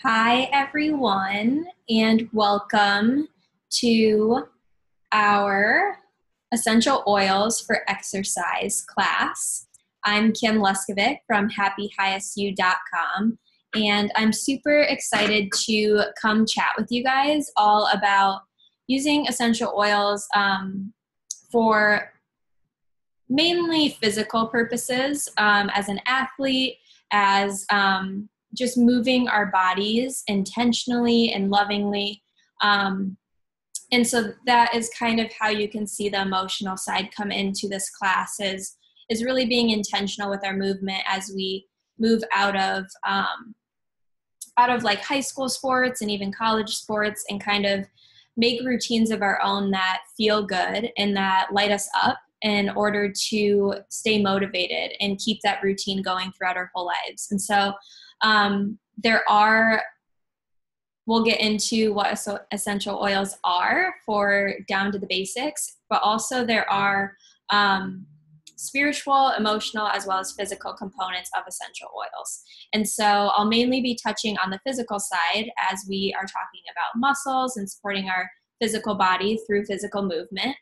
Hi, everyone, and welcome to our Essential Oils for Exercise class. I'm Kim Leskovic from happyhisu.com, and I'm super excited to come chat with you guys all about using essential oils for mainly physical purposes, as an athlete, as just moving our bodies intentionally and lovingly. And so that is kind of how you can see the emotional side come into this class is really being intentional with our movement as we move out of like high school sports and even college sports, and kind of make routines of our own that feel good and that light us up in order to stay motivated and keep that routine going throughout our whole lives. And so we'll get into what essential oils are for down to the basics, but also there are spiritual, emotional, as well as physical components of essential oils. And so I'll mainly be touching on the physical side as we are talking about muscles and supporting our physical body through physical movement.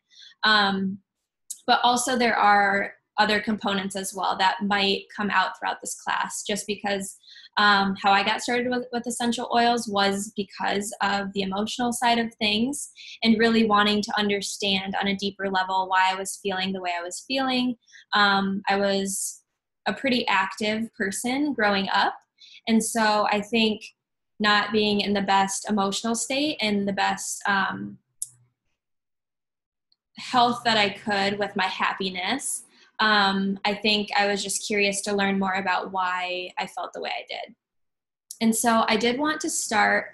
But also there are other components as well that might come out throughout this class, just because how I got started with essential oils was because of the emotional side of things and really wanting to understand on a deeper level why I was feeling the way I was feeling. I was a pretty active person growing up, and so I think not being in the best emotional state and the best health that I could with my happiness, I think I was just curious to learn more about why I felt the way I did. And so I did want to start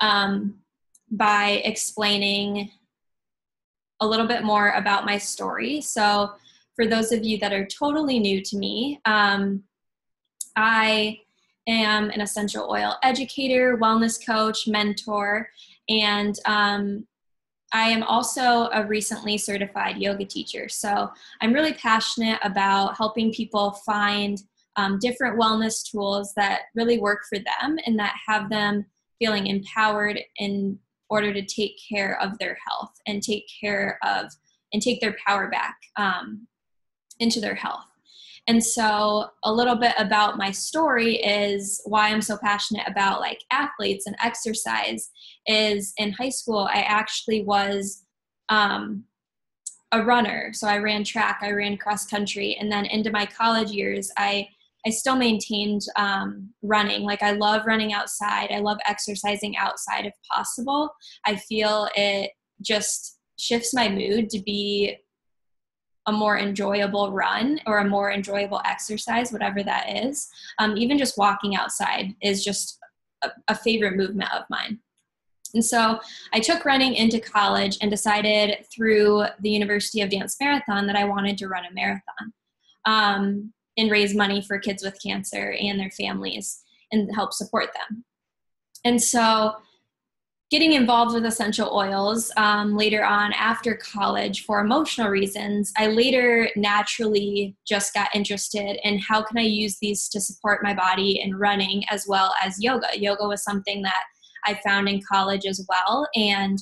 by explaining a little bit more about my story. So for those of you that are totally new to me, I am an essential oil educator, wellness coach, mentor, and I am also a recently certified yoga teacher. So I'm really passionate about helping people find different wellness tools that really work for them and that have them feeling empowered in order to take care of their health and take their power back into their health. And so a little bit about my story is why I'm so passionate about like athletes and exercise is in high school, I actually was a runner. So I ran track, I ran cross country. And then into my college years, I still maintained running. Like I love running outside. I love exercising outside if possible. I feel it just shifts my mood to be a more enjoyable run or a more enjoyable exercise, whatever that is. Even just walking outside is just a favorite movement of mine. And so I took running into college and decided through the University of Dance Marathon that I wanted to run a marathon and raise money for kids with cancer and their families and help support them. And so getting involved with essential oils later on after college for emotional reasons, I later naturally just got interested in how can I use these to support my body in running as well as yoga. Yoga was something that I found in college as well. And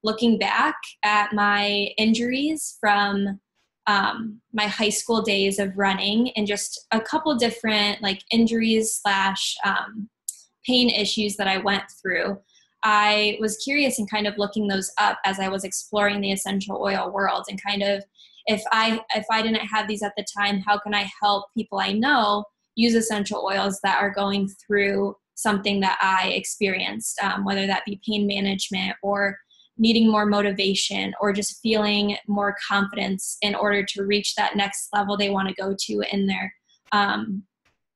looking back at my injuries from my high school days of running and just a couple different like injuries / pain issues that I went through, I was curious and kind of looking those up as I was exploring the essential oil world and kind of if I didn't have these at the time, how can I help people I know use essential oils that are going through something that I experienced, whether that be pain management or needing more motivation or just feeling more confidence in order to reach that next level they want to go to in their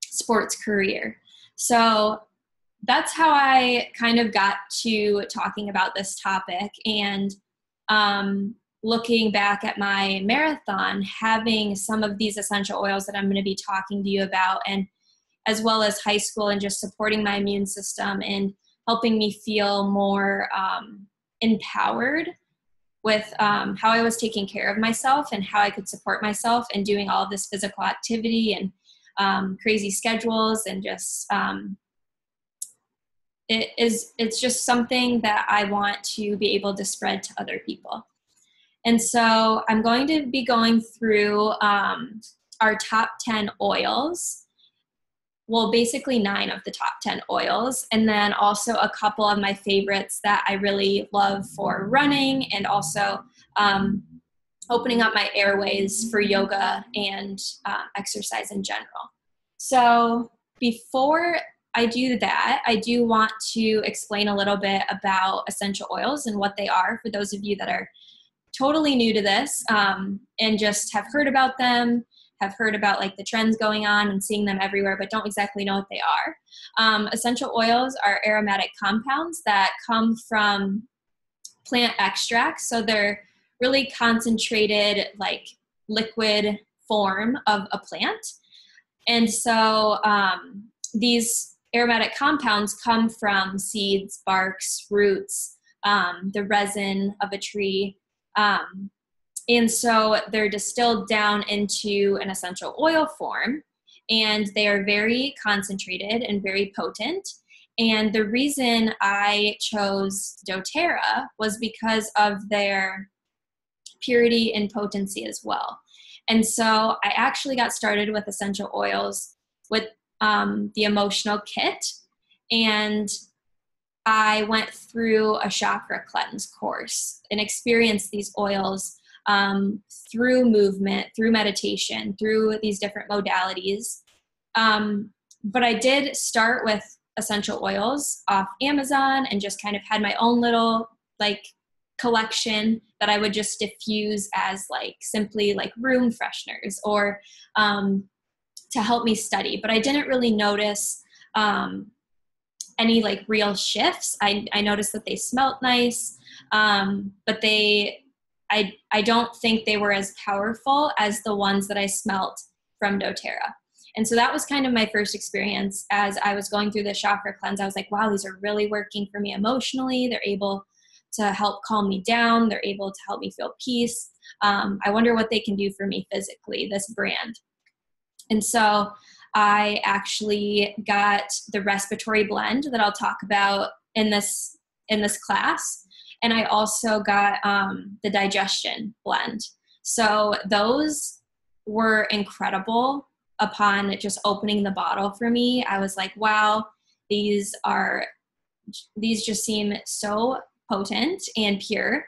sports career. So that's how I kind of got to talking about this topic. And looking back at my marathon, having some of these essential oils that I'm going to be talking to you about, and as well as high school and just supporting my immune system and helping me feel more empowered with how I was taking care of myself and how I could support myself and doing all of this physical activity and crazy schedules and just it's just something that I want to be able to spread to other people. And so I'm going to be going through our top 10 oils. Well, basically 9 of the top 10 oils, and then also a couple of my favorites that I really love for running, and also opening up my airways for yoga and exercise in general. So before I do that, I do want to explain a little bit about essential oils and what they are for those of you that are totally new to this and just have heard about them, have heard about like the trends going on and seeing them everywhere, but don't exactly know what they are. Essential oils are aromatic compounds that come from plant extracts. So they're really concentrated, like liquid form of a plant. And so these aromatic compounds come from seeds, barks, roots, the resin of a tree. And so they're distilled down into an essential oil form, and they are very concentrated and very potent. And the reason I chose doTERRA was because of their purity and potency as well. And so I actually got started with essential oils with the emotional kit, and I went through a chakra cleanse course and experienced these oils through movement, through meditation, through these different modalities. But I did start with essential oils off Amazon and just kind of had my own little like collection that I would just diffuse as like simply like room fresheners or to help me study. But I didn't really notice any like real shifts. I noticed that they smelled nice, but I don't think they were as powerful as the ones that I smelt from doTERRA. And so that was kind of my first experience as I was going through the chakra cleanse. I was like, wow, these are really working for me emotionally. They're able to help calm me down. They're able to help me feel peace. I wonder what they can do for me physically, this brand. And so I actually got the respiratory blend that I'll talk about in this class. And I also got the digestion blend. So those were incredible upon just opening the bottle for me. I was like, wow, these just seem so potent and pure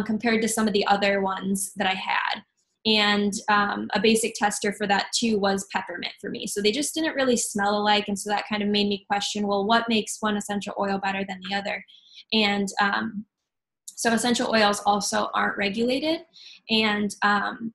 compared to some of the other ones that I had. And a basic tester for that too was peppermint for me. So they just didn't really smell alike. And so that kind of made me question, well, what makes one essential oil better than the other? And so essential oils also aren't regulated, and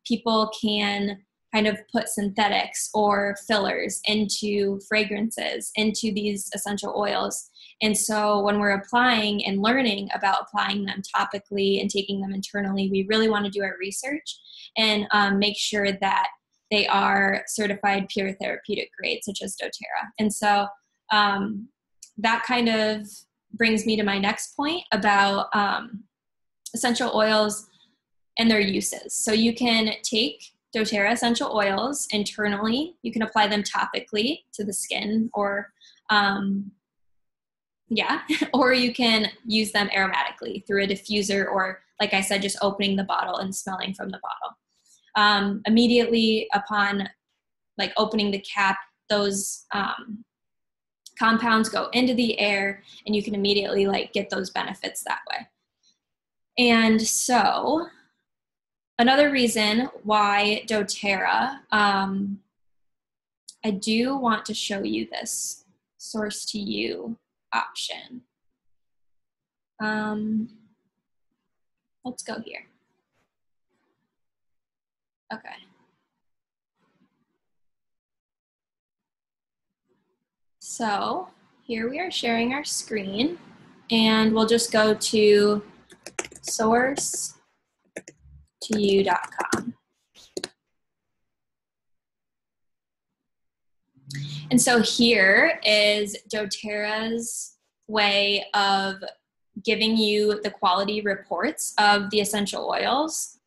people can kind of put synthetics or fillers into fragrances, into these essential oils. And so when we're applying and learning about applying them topically and taking them internally, we really want to do our research and make sure that they are certified pure therapeutic grade, such as doTERRA. And so that kind of brings me to my next point about essential oils and their uses. So you can take doTERRA essential oils internally. You can apply them topically to the skin, or or you can use them aromatically through a diffuser, or like I said, just opening the bottle and smelling from the bottle. Immediately upon like opening the cap, those compounds go into the air, and you can immediately like get those benefits that way. And so another reason why doTERRA, I do want to show you this source to you option. Let's go here. Okay. So here we are sharing our screen, and we'll just go to source2u.com. And so here is doTERRA's way of giving you the quality reports of the essential oils.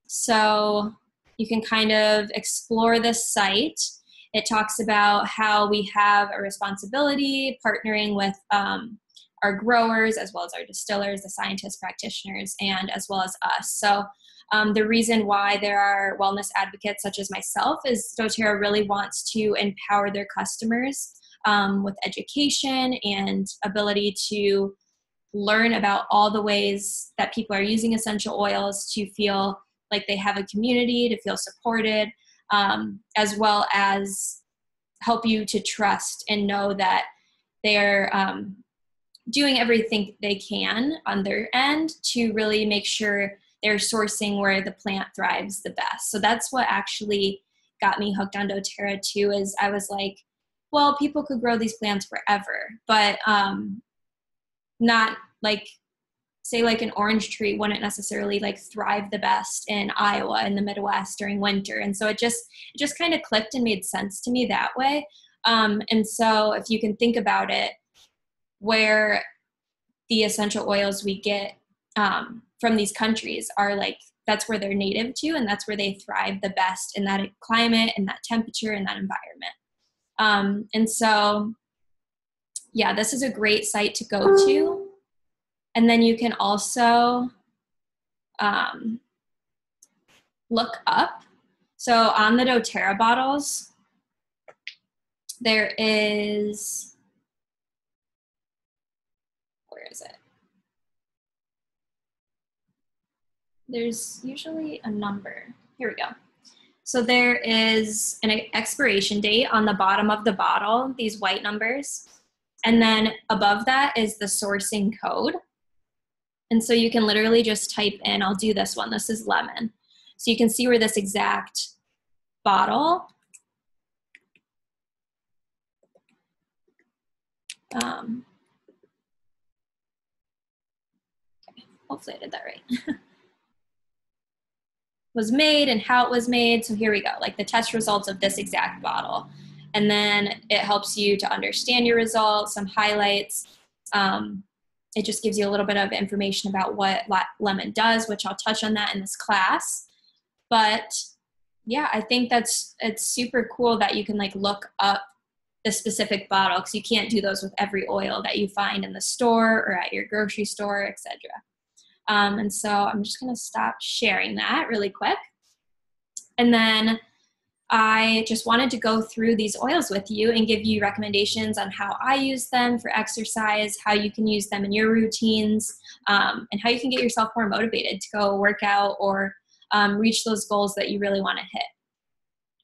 So you can kind of explore this site. It talks about how we have a responsibility partnering with our growers, as well as our distillers, the scientists, practitioners, and as well as us. So the reason why there are wellness advocates such as myself is doTERRA really wants to empower their customers with education and ability to learn about all the ways that people are using essential oils to feel like they have a community, to feel supported, as well as help you to trust and know that they're doing everything they can on their end to really make sure they're sourcing where the plant thrives the best. So that's what actually got me hooked on doTERRA too, is I was like, well, people could grow these plants forever, but not like, say like an orange tree wouldn't necessarily like thrive the best in Iowa in the Midwest during winter. And so it just kind of clicked and made sense to me that way. And so if you can think about it, where the essential oils we get from these countries are like, that's where they're native to, and that's where they thrive the best in that climate and that temperature and that environment. And so, yeah, this is a great site to go to. And then you can also look up. So on the doTERRA bottles, there is, where is it? There's usually a number. Here we go. So there is an expiration date on the bottom of the bottle, these white numbers. And then above that is the sourcing code. And so you can literally just type in, I'll do this one, this is lemon. So you can see where this exact bottle, okay, hopefully I did that right, was made and how it was made. So here we go, like the test results of this exact bottle. And then it helps you to understand your results, some highlights. It just gives you a little bit of information about what lemon does, which I'll touch on that in this class. But yeah, I think it's super cool that you can like look up the specific bottle, because you can't do those with every oil that you find in the store or at your grocery store, etc. And so I'm just going to stop sharing that really quick. And then I just wanted to go through these oils with you and give you recommendations on how I use them for exercise, how you can use them in your routines, and how you can get yourself more motivated to go work out or reach those goals that you really want to hit.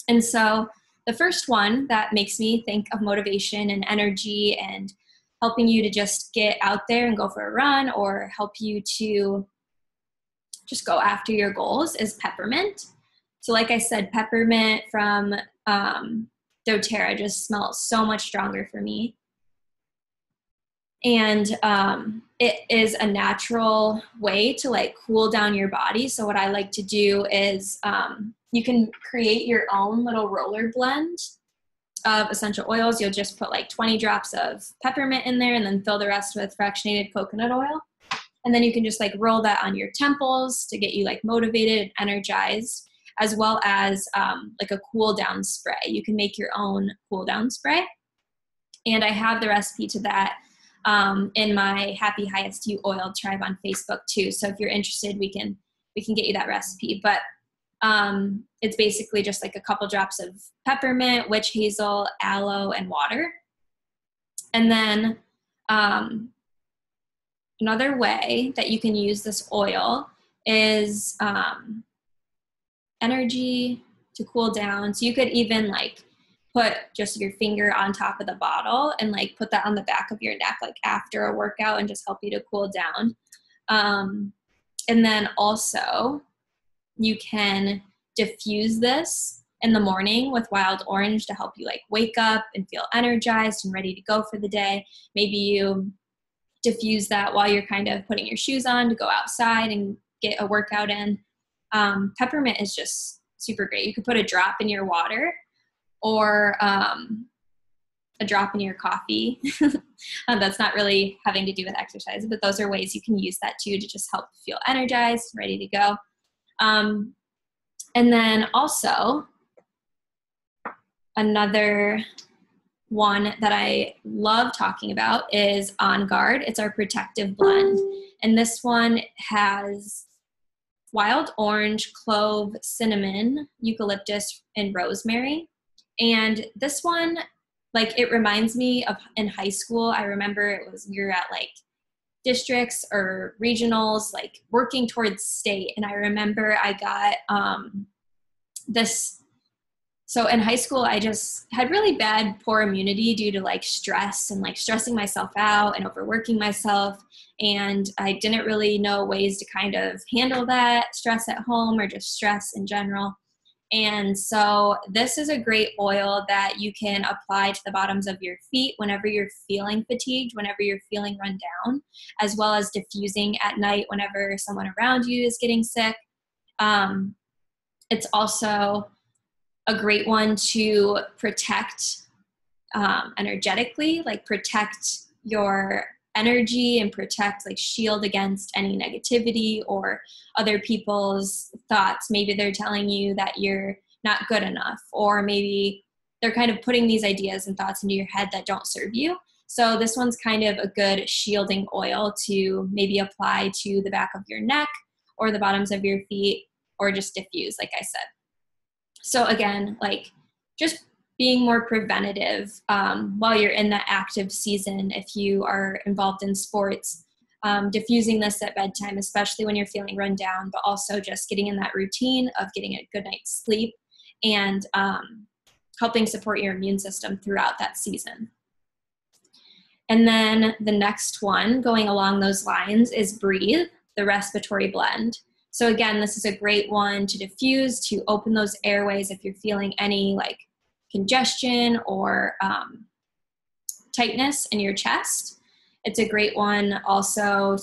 And so the first one that makes me think of motivation and energy and helping you to just get out there and go for a run or help you to just go after your goals is peppermint. So like I said, peppermint from doTERRA just smells so much stronger for me. And it is a natural way to like cool down your body. So what I like to do is you can create your own little roller blend of essential oils. You'll just put like 20 drops of peppermint in there and then fill the rest with fractionated coconut oil. And then you can just like roll that on your temples to get you like motivated and energized, as well as like a cool down spray. You can make your own cool down spray. And I have the recipe to that in my Happy Highest You Oil tribe on Facebook too. So if you're interested, we can get you that recipe. But it's basically just like a couple drops of peppermint, witch hazel, aloe, and water. And then another way that you can use this oil is energy to cool down. So you could even like put just your finger on top of the bottle and like put that on the back of your neck like after a workout and just help you to cool down. And then also you can diffuse this in the morning with wild orange to help you like wake up and feel energized and ready to go for the day. Maybe you diffuse that while you're kind of putting your shoes on to go outside and get a workout in. Peppermint is just super great. You could put a drop in your water or a drop in your coffee. That's not really having to do with exercise, but those are ways you can use that too to just help feel energized, ready to go. And then also another one that I love talking about is On Guard. It's our protective blend. And this one has wild orange, clove, cinnamon, eucalyptus, and rosemary. And this one, like, it reminds me of in high school. I remember it was, we were at like districts or regionals, like working towards state. And I remember I got this. So in high school, I just had really bad, poor immunity due to like stress and like stressing myself out and overworking myself. And I didn't really know ways to kind of handle that stress at home or just stress in general. And so this is a great oil that you can apply to the bottoms of your feet whenever you're feeling fatigued, whenever you're feeling run down, as well as diffusing at night whenever someone around you is getting sick. It's also a great one to protect energetically, like protect your energy and protect, like shield against any negativity or other people's thoughts. Maybe they're telling you that you're not good enough, or maybe they're kind of putting these ideas and thoughts into your head that don't serve you. So this one's kind of a good shielding oil to maybe apply to the back of your neck or the bottoms of your feet, or just diffuse, like I said. So again, like just being more preventative while you're in that active season. If you are involved in sports, diffusing this at bedtime, especially when you're feeling run down, but also just getting in that routine of getting a good night's sleep and helping support your immune system throughout that season. And then the next one going along those lines is Breathe, the respiratory blend. So again, this is a great one to diffuse, to open those airways if you're feeling any like congestion or tightness in your chest. It's a great one also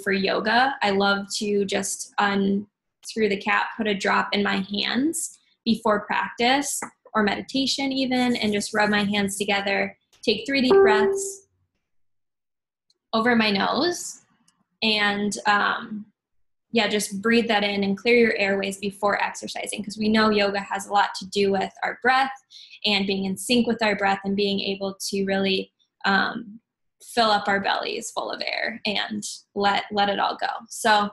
for yoga. I love to just unscrew the cap, put a drop in my hands before practice or meditation even, and just rub my hands together, take 3 deep breaths over my nose, and just breathe that in and clear your airways before exercising, because we know yoga has a lot to do with our breath and being in sync with our breath and being able to really fill up our bellies full of air and let it all go. So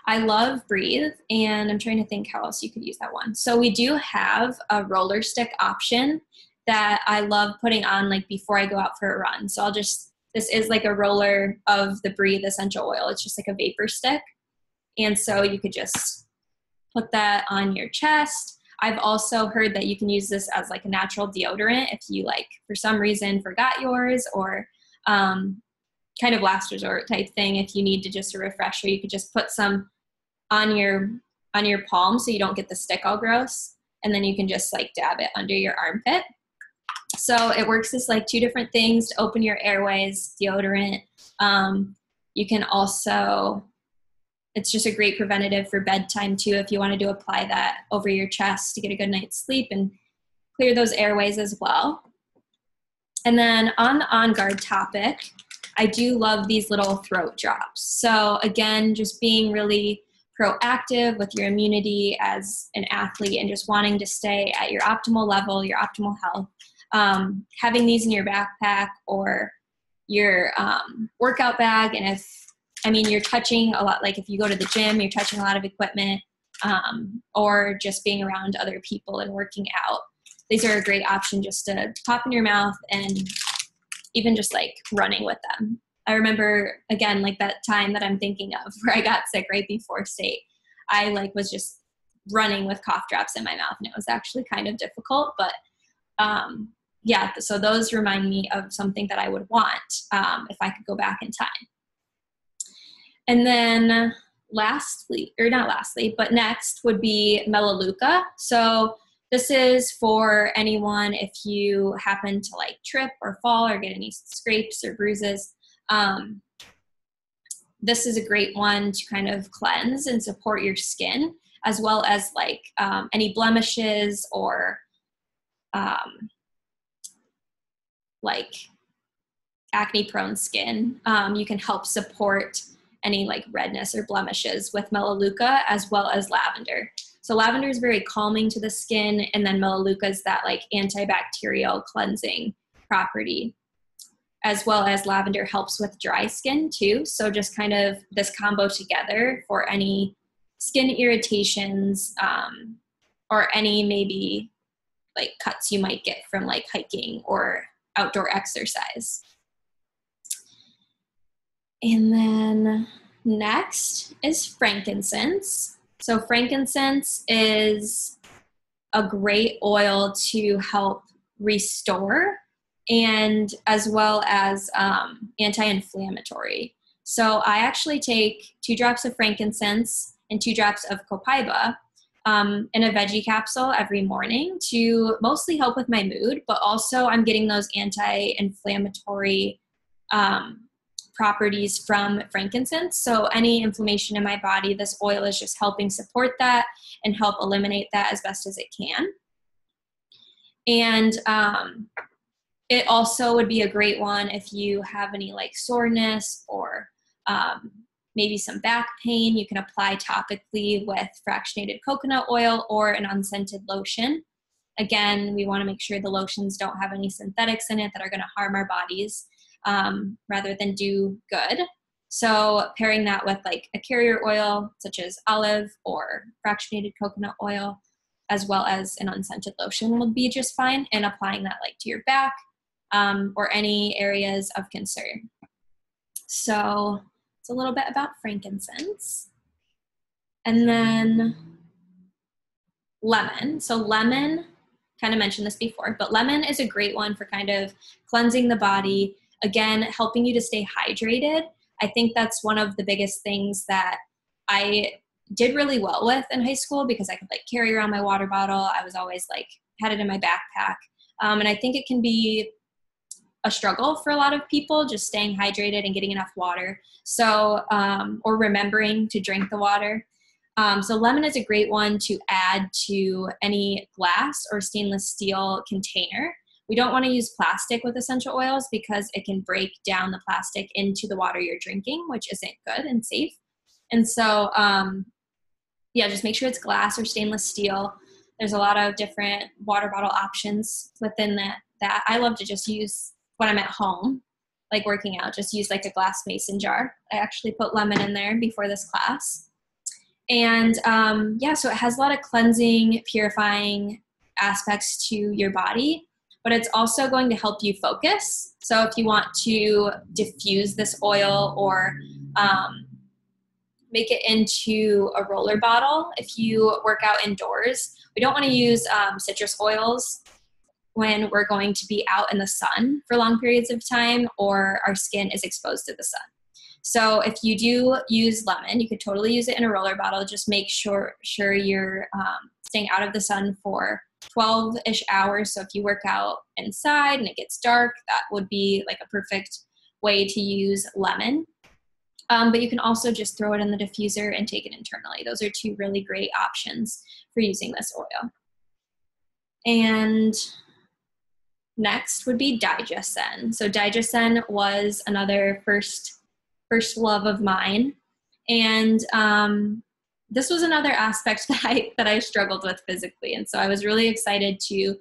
I love Breathe, and I'm trying to think how else you could use that one. So we do have a roller stick option that I love putting on like before I go out for a run. So this is like a roller of the Breathe essential oil. It's just like a vapor stick. And so you could just put that on your chest. I've also heard that you can use this as like a natural deodorant if you like, for some reason, forgot yours, or kind of last resort type thing. If you need to just a refresher, you could just put some on your palm so you don't get the stick all gross. And then you can just like dab it under your armpit. So it works as like 2 different things to open your airways, deodorant. You can also, it's just a great preventative for bedtime too, if you wanted to apply that over your chest to get a good night's sleep and clear those airways as well. And then on the On Guard topic, I do love these little throat drops. So again, just being really proactive with your immunity as an athlete and just wanting to stay at your optimal level, your optimal health. Having these in your backpack or your workout bag. And you're touching a lot, like if you go to the gym, you're touching a lot of equipment, or just being around other people and working out. These are a great option just to pop in your mouth and even just like running with them. I remember, again, like that time that I'm thinking of where I got sick right before state. I like was just running with cough drops in my mouth, and it was actually kind of difficult, but so those remind me of something that I would want if I could go back in time. And then next would be Melaleuca. So this is for anyone if you happen to like trip or fall or get any scrapes or bruises. This is a great one to kind of cleanse and support your skin, as well as like any blemishes or like acne prone skin. You can help support any like redness or blemishes with Melaleuca, as well as lavender. So lavender is very calming to the skin, and then melaleuca is that like antibacterial cleansing property, as well as lavender helps with dry skin too. So just kind of this combo together for any skin irritations, or any maybe like cuts you might get from like hiking or outdoor exercise. And then next is frankincense. So frankincense is a great oil to help restore, and as well as anti-inflammatory. So I actually take 2 drops of frankincense and 2 drops of copaiba in a veggie capsule every morning to mostly help with my mood, but also I'm getting those anti-inflammatory properties from frankincense. So any inflammation in my body, this oil is just helping support that and help eliminate that as best as it can. And it also would be a great one if you have any like soreness or maybe some back pain. You can apply topically with fractionated coconut oil or an unscented lotion. Again, we want to make sure the lotions don't have any synthetics in it that are going to harm our bodies, rather than do good. So pairing that with like a carrier oil such as olive or fractionated coconut oil, as well as an unscented lotion, will be just fine, and applying that like to your back or any areas of concern. So it's a little bit about frankincense. And then lemon. So lemon, kind of mentioned this before, but lemon is a great one for kind of cleansing the body. Again, helping you to stay hydrated. I think that's one of the biggest things that I did really well with in high school, because I could like carry around my water bottle. I was always like, had it in my backpack. And I think it can be a struggle for a lot of people, just staying hydrated and getting enough water. So, or remembering to drink the water. So lemon is a great one to add to any glass or stainless steel container. We don't want to use plastic with essential oils because it can break down the plastic into the water you're drinking, which isn't good and safe. And so, yeah, just make sure it's glass or stainless steel. There's a lot of different water bottle options within that I love to just use when I'm at home, like working out, just use like a glass mason jar. I actually put lemon in there before this class. And yeah, so it has a lot of cleansing, purifying aspects to your body, but it's also going to help you focus. So if you want to diffuse this oil or make it into a roller bottle, if you work out indoors, we don't want to use citrus oils when we're going to be out in the sun for long periods of time or our skin is exposed to the sun. So if you do use lemon, you could totally use it in a roller bottle. Just make sure you're staying out of the sun for 12-ish hours. So if you work out inside and it gets dark, that would be like a perfect way to use lemon. But you can also just throw it in the diffuser and take it internally. Those are 2 really great options for using this oil. And next would be Digescen. So Digescen was another first love of mine. And this was another aspect that I struggled with physically. And so I was really excited to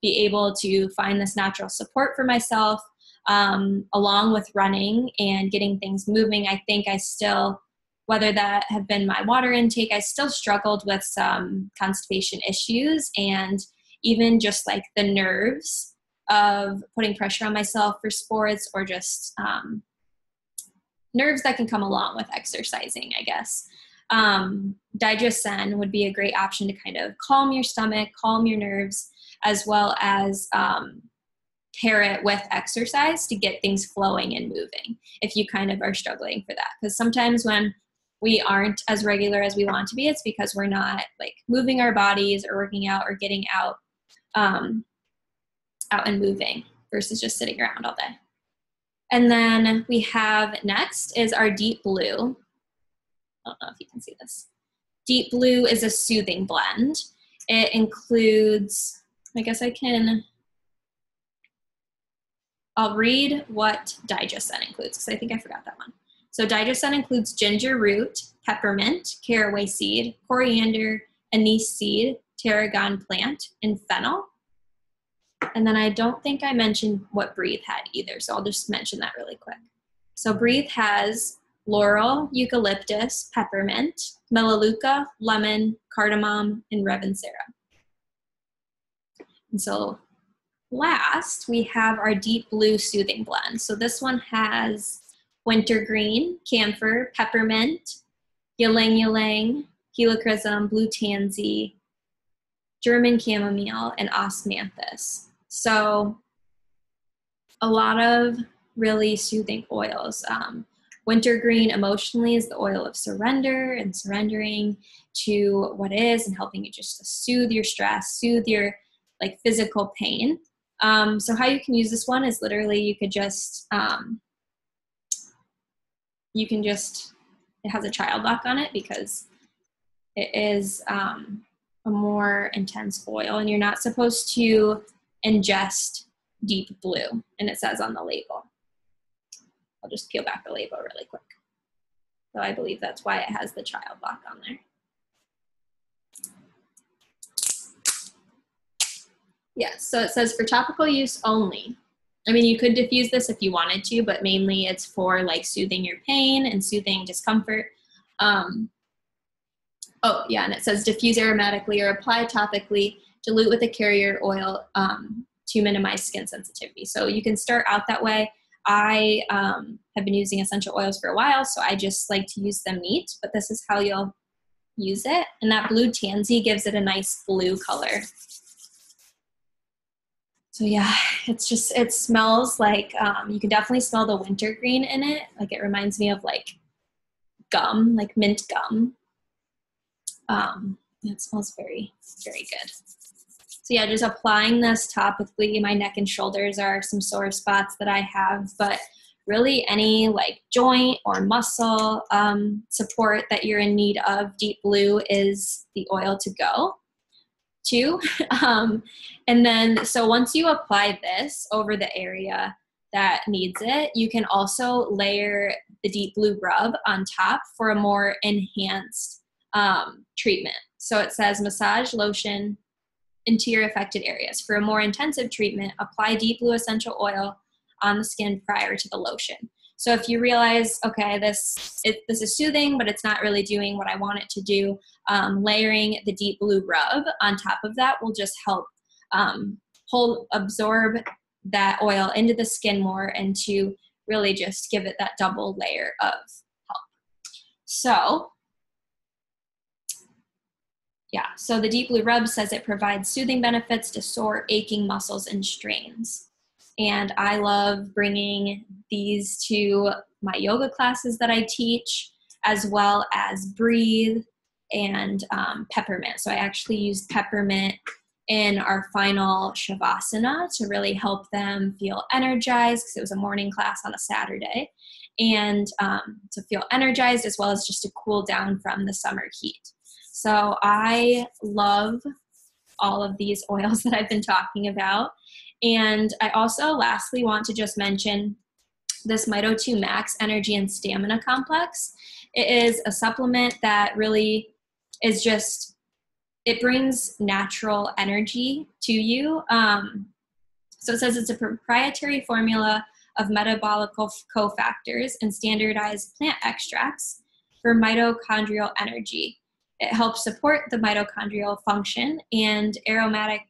be able to find this natural support for myself, along with running and getting things moving. I think I still, whether that have been my water intake, I still struggled with some constipation issues, and even just like the nerves of putting pressure on myself for sports, or just nerves that can come along with exercising, I guess. Digescen would be a great option to kind of calm your stomach, calm your nerves, as well as pair it with exercise to get things flowing and moving if you kind of are struggling for that. Because sometimes when we aren't as regular as we want to be, it's because we're not like moving our bodies or working out or getting out and moving versus just sitting around all day. And then we have next is our Deep Blue. I don't know if you can see this. Deep Blue is a soothing blend. It includes, I'll read what Digescen includes because I think I forgot that one. So Digescen includes ginger root, peppermint, caraway seed, coriander, anise seed, tarragon plant, and fennel. And then I don't think I mentioned what Breathe had either, so I'll just mention that really quick. So Breathe has laurel, eucalyptus, peppermint, melaleuca, lemon, cardamom, and revinsera. And so last, we have our Deep Blue Soothing Blend. So this one has wintergreen, camphor, peppermint, ylang ylang, helichrysum, blue tansy, German chamomile, and osmanthus. So a lot of really soothing oils. Wintergreen emotionally is the oil of surrender and surrendering to what is and helping you just to soothe your stress, soothe your like physical pain. So how you can use this one is literally you could just, it has a child lock on it because it is a more intense oil, and you're not supposed to ingest deep blue, and it says on the label. I'll just peel back the label really quick. So I believe that's why it has the child lock on there. Yes, so it says for topical use only. I mean, you could diffuse this if you wanted to, but mainly it's for like soothing your pain and soothing discomfort. Oh yeah, and it says diffuse aromatically or apply topically, dilute with a carrier oil to minimize skin sensitivity. So you can start out that way. I have been using essential oils for a while, so I just like to use them neat, but this is how you'll use it. And that blue tansy gives it a nice blue color. So yeah, it's just, it smells like, you can definitely smell the wintergreen in it. Like it reminds me of like gum, like mint gum. It smells very, very good. So yeah, just applying this topically. My neck and shoulders are some sore spots that I have, but really any like joint or muscle support that you're in need of, Deep Blue is the oil to go to. And then, so once you apply this over the area that needs it, you can also layer the Deep Blue rub on top for a more enhanced treatment. So it says massage lotion into your affected areas. For a more intensive treatment, apply Deep Blue essential oil on the skin prior to the lotion. So if you realize, okay, this is soothing, but it's not really doing what I want it to do, layering the Deep Blue rub on top of that will just help absorb that oil into the skin more and to really just give it that double layer of help. So yeah, so the Deep Blue Rub says it provides soothing benefits to sore, aching muscles and strains. And I love bringing these to my yoga classes that I teach, as well as Breathe and peppermint. So I actually used peppermint in our final Shavasana to really help them feel energized, because it was a morning class on a Saturday, and to feel energized as well as just to cool down from the summer heat. So I love all of these oils that I've been talking about. And I also lastly want to just mention this Mito 2 Max Energy and Stamina Complex. It is a supplement that really is just, it brings natural energy to you. So it says it's a proprietary formula of metabolic cofactors and standardized plant extracts for mitochondrial energy. It helps support the mitochondrial function and aerobic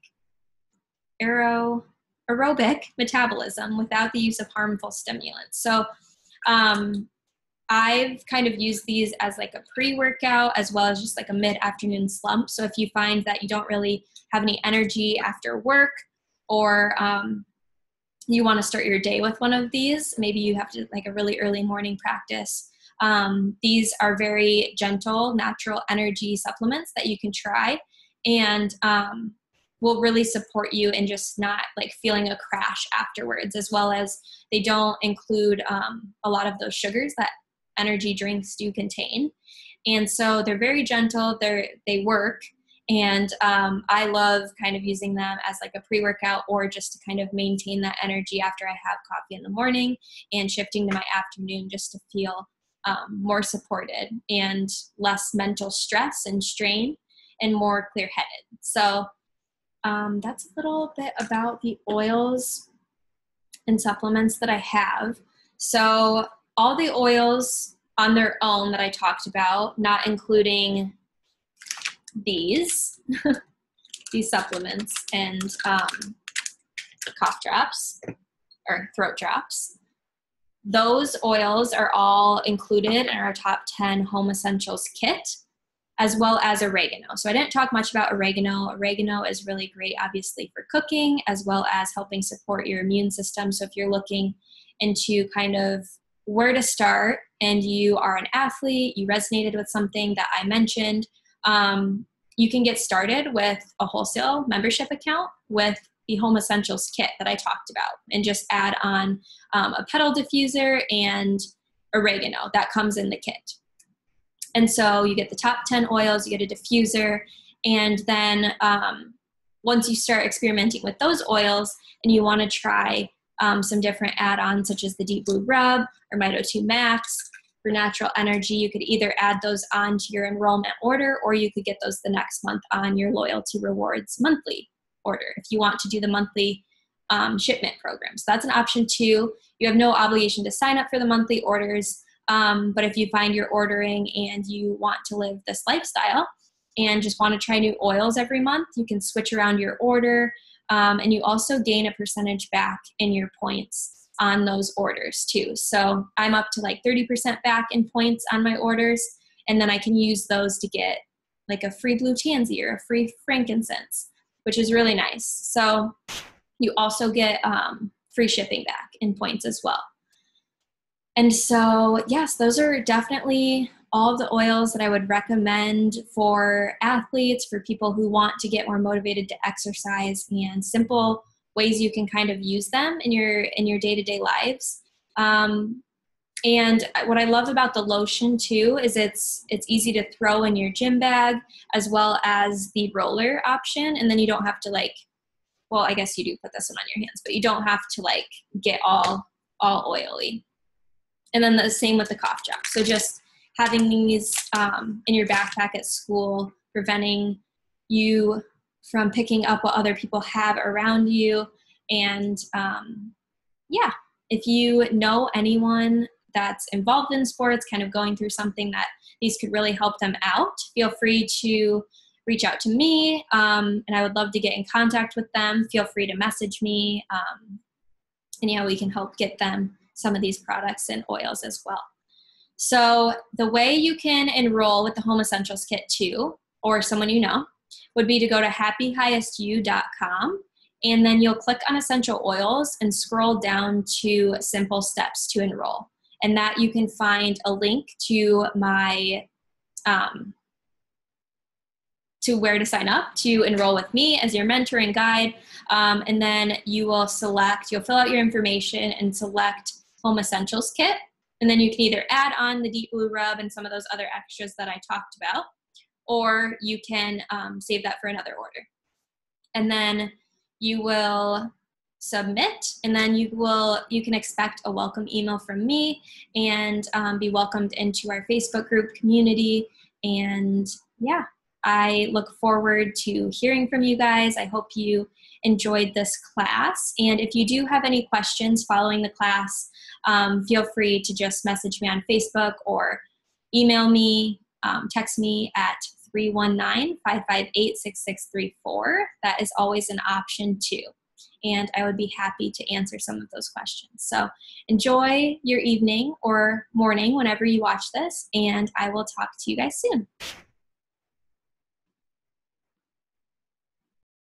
metabolism without the use of harmful stimulants. So I've kind of used these as like a pre-workout as well as just like a mid-afternoon slump. So if you find that you don't really have any energy after work, or you want to start your day with one of these, maybe you have to like a really early morning practice. These are very gentle, natural energy supplements that you can try, and will really support you in just not like feeling a crash afterwards, as well as they don't include a lot of those sugars that energy drinks do contain. And so they're very gentle, they work, and I love kind of using them as like a pre-workout or just to kind of maintain that energy after I have coffee in the morning, and shifting to my afternoon just to feel more supported and less mental stress and strain. and more clear-headed. So that's a little bit about the oils and supplements that I have. So all the oils on their own that I talked about, not including these, these supplements and cough drops or throat drops, those oils are all included in our top 10 home essentials kit, as well as oregano. So I didn't talk much about oregano. Oregano is really great, obviously, for cooking, as well as helping support your immune system. So if you're looking into kind of where to start and you are an athlete, you resonated with something that I mentioned, you can get started with a wholesale membership account with the home essentials kit that I talked about, and just add on a pedal diffuser and oregano that comes in the kit. And so you get the top 10 oils, you get a diffuser, and then once you start experimenting with those oils and you want to try some different add-ons such as the Deep Blue Rub or Mito 2 Max for natural energy, you could either add those on to your enrollment order, or you could get those the next month on your loyalty rewards monthly order if you want to do the monthly shipment program. So that's an option too. You have no obligation to sign up for the monthly orders, but if you find you're ordering and you want to live this lifestyle and just want to try new oils every month, you can switch around your order, and you also gain a percentage back in your points on those orders too. So I'm up to like 30% back in points on my orders, and then I can use those to get like a free blue tansy or a free frankincense, which is really nice. So you also get free shipping back in points as well. And so, yes, those are definitely all of the oils that I would recommend for athletes, for people who want to get more motivated to exercise, and simple ways you can kind of use them in your day-to-day lives. And what I love about the lotion too is it's easy to throw in your gym bag, as well as the roller option. And then you don't have to well, I guess you do put this one on your hands, but you don't have to get all oily. And then the same with the cough drop. So just having these in your backpack at school, preventing you from picking up what other people have around you. And if you know anyone that's involved in sports, kind of going through something that these could really help them out, feel free to reach out to me, and I would love to get in contact with them. Feel free to message me, and we can help get them some of these products and oils as well. So the way you can enroll with the Home Essentials Kit too, or someone you know, would be to go to happyhighestyou.com, and then you'll click on Essential Oils and scroll down to Simple Steps to Enroll. And that you can find a link to my to where to sign up to enroll with me as your mentor and guide. And then you'll fill out your information and select Home Essentials Kit. And then you can either add on the Deep Blue Rub and some of those other extras that I talked about, or you can save that for another order. And then you will submit, and then you can expect a welcome email from me, and be welcomed into our Facebook group community. And I look forward to hearing from you guys. I hope you enjoyed this class. And if you do have any questions following the class, feel free to just message me on Facebook or email me, text me at 319-558-6634. That is always an option too. And I would be happy to answer some of those questions. So enjoy your evening or morning whenever you watch this, and I will talk to you guys soon.